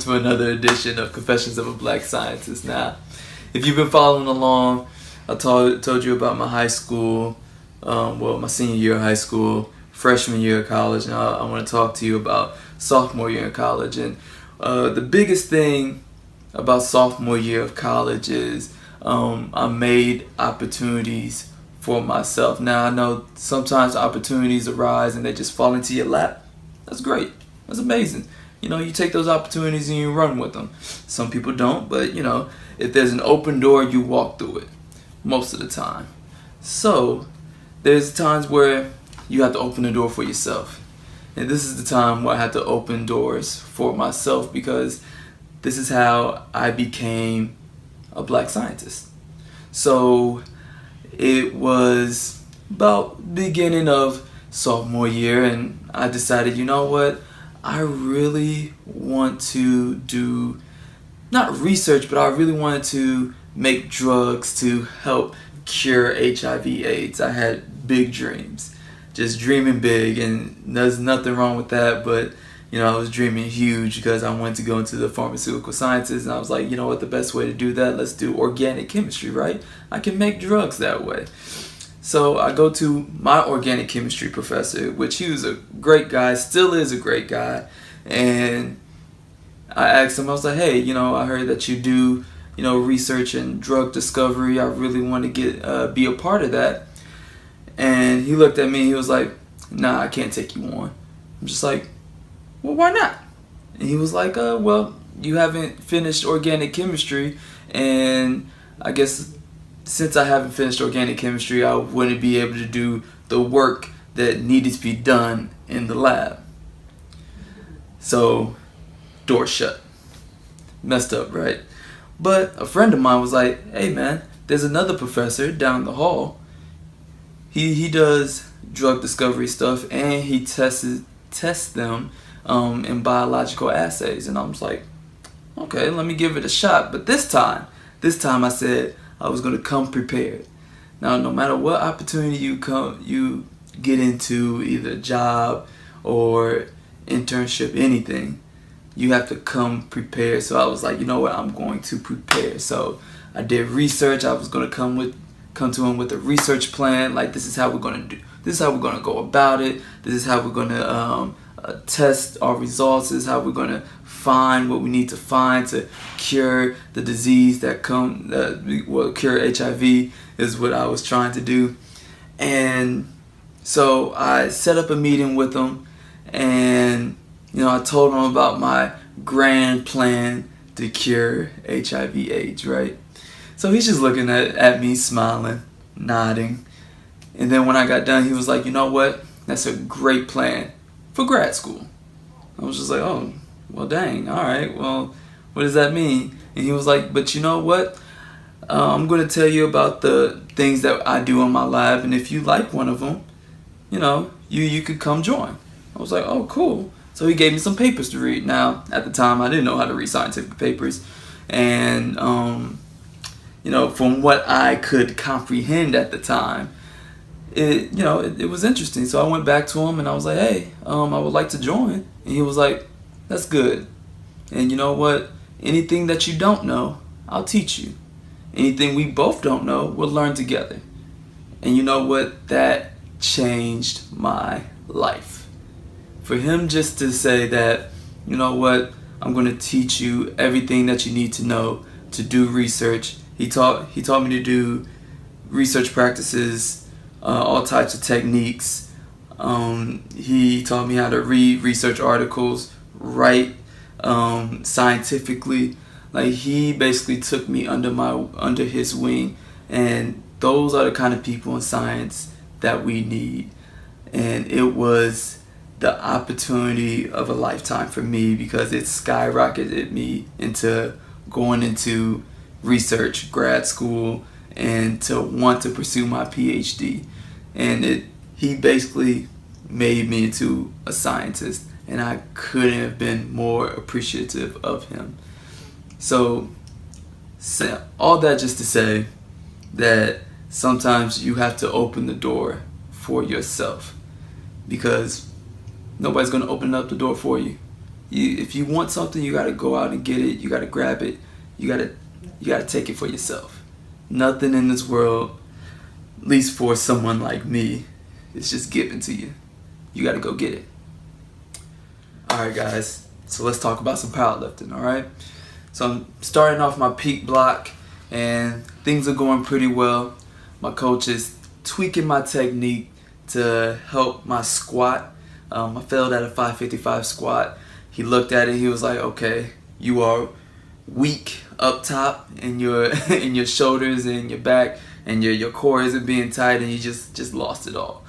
to another edition of Confessions of a Black Scientist. Now, if you've been following along, I told you about my high school, my senior year of high school, freshman year of college, and I want to talk to you about sophomore year of college. And the biggest thing about sophomore year of college is I made opportunities for myself. Now, I know sometimes opportunities arise and they just fall into your lap. That's great. That's amazing. You take those opportunities and you run with them. Some people don't, but if there's an open door, you walk through it most of the time. So there's times where you have to open the door for yourself. And this is the time where I had to open doors for myself, because this is how I became a black scientist. So it was about beginning of sophomore year, and I decided, you know what? I really want to do, not research, but I really wanted to make drugs to help cure HIV/AIDS. I had big dreams, just dreaming big, and there's nothing wrong with that, but I was dreaming huge because I wanted to go into the pharmaceutical sciences, and I was like, you know what, the best way to do that, let's do organic chemistry, right? I can make drugs that way. So I go to my organic chemistry professor, which he was a great guy, still is a great guy. And I asked him, I was like, hey, I heard that you do, research and drug discovery. I really want to be a part of that. And he looked at me, he was like, nah, I can't take you on. I'm just like, well, why not? And he was like, well, you haven't finished organic chemistry, and I guess since I haven't finished organic chemistry, I wouldn't be able to do the work that needed to be done in the lab. So, door shut. Messed up, right? But a friend of mine was like, hey man, there's another professor down the hall. He does drug discovery stuff, and he tests them in biological assays. And I was like, okay, let me give it a shot. But this time I said I was going to come prepared. Now, no matter what opportunity you get into, either job or internship, anything, you have to come prepared. So I was like, you know what, I'm going to prepare. So I did research. I was going to come to him with a research plan. Like, this is how we're going to do. This is how we're going to go about it. This is how we're going to test our results. This is how we're going to find what we need to find to cure the disease that cure HIV is what I was trying to do. And so I set up a meeting with him, and I told him about my grand plan to cure HIV/AIDS, right? So he's just looking at me, smiling, nodding. And then when I got done, he was like, you know what? That's a great plan for grad school. I was just like, oh, well, dang, all right, well, what does that mean? And he was like, but you know what? I'm going to tell you about the things that I do in my lab, and if you like one of them, you could come join. I was like, oh, cool. So he gave me some papers to read. Now, at the time, I didn't know how to read scientific papers, and from what I could comprehend at the time, it was interesting. So I went back to him and I was like, hey, I would like to join. And he was like, that's good. And you know what? Anything that you don't know, I'll teach you. Anything we both don't know, we'll learn together. And you know what? That changed my life. For him just to say that, you know what? I'm going to teach you everything that you need to know to do research. He taught me to do research practices, all types of techniques. He taught me how to read research articles, write scientifically. Like, he basically took me under his wing, and those are the kind of people in science that we need. And it was the opportunity of a lifetime for me, because it skyrocketed me into going into research, grad school, and to want to pursue my PhD. And he basically made me into a scientist, and I couldn't have been more appreciative of him. So all that just to say that sometimes you have to open the door for yourself, because nobody's going to open up the door for you. if you want something, you gotta go out and get it. You gotta grab it. You gotta take it for yourself. Nothing in this world, at least for someone like me, is just given to you. You gotta go get it. Alright guys, so let's talk about some powerlifting, alright? So I'm starting off my peak block and things are going pretty well. My coach is tweaking my technique to help my squat. I failed at a 555 squat. He looked at it, he was like, okay, you are weak up top in your in your shoulders and your back, and your core isn't being tight, and you just lost it all.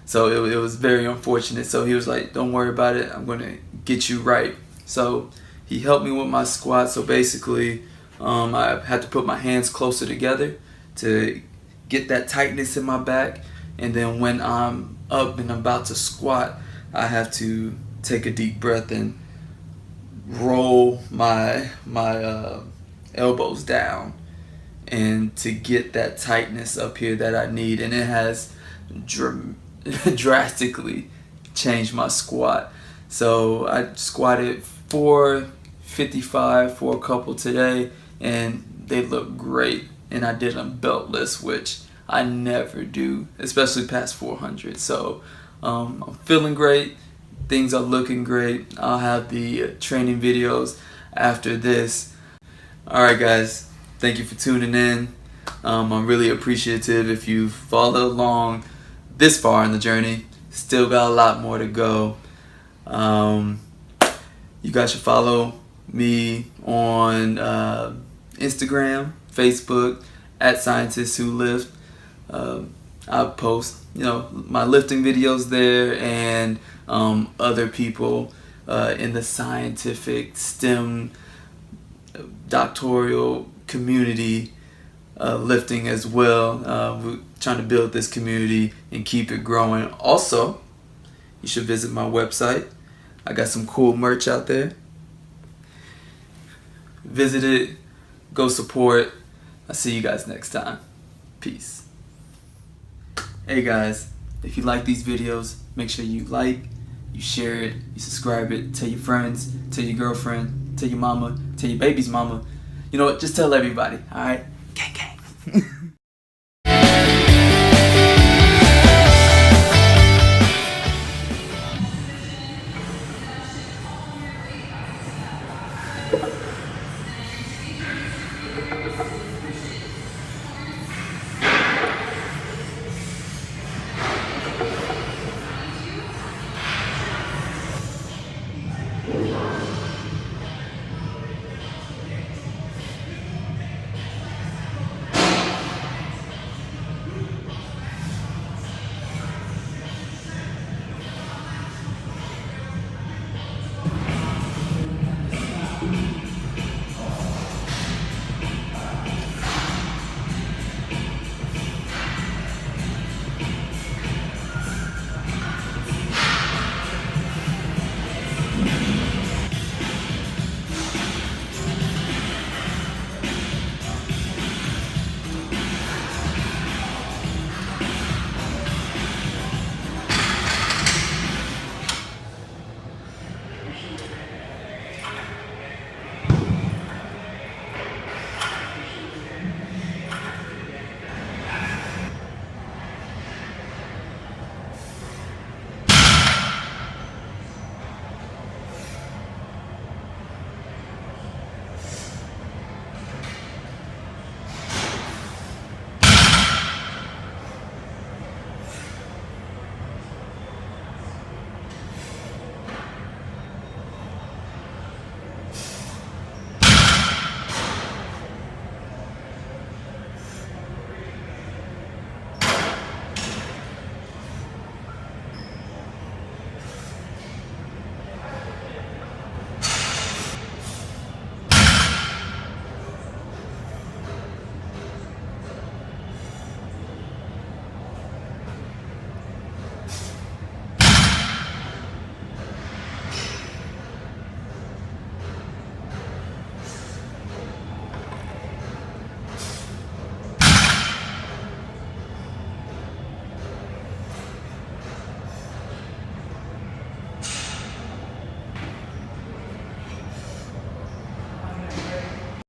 So it was very unfortunate. So he was like, don't worry about it, I'm gonna get you right. So he helped me with my squat. So basically I had to put my hands closer together to get that tightness in my back, and then when I'm up and I'm about to squat, I have to take a deep breath and roll my elbows down, and to get that tightness up here that I need. And it has drastically changed my squat. So I squatted 455 for a couple today, and they look great. And I did them beltless, which I never do, especially past 400. So I'm feeling great. Things are looking great. I'll have the training videos after this. Alright guys, thank you for tuning in. I'm really appreciative if you've followed along this far in the journey. Still got a lot more to go. You guys should follow me on Instagram, Facebook, at Scientists Who Lift. I post, my lifting videos there, and other people in the scientific STEM doctoral community lifting as well. We're trying to build this community and keep it growing. Also, you should visit my website. I got some cool merch out there. Visit it, go support. I'll see you guys next time. Peace. Hey guys, if you like these videos, make sure you like, you share it, you subscribe it, tell your friends, tell your girlfriend, tell your mama, tell your baby's mama. You know what, just tell everybody, alright? Gang gang.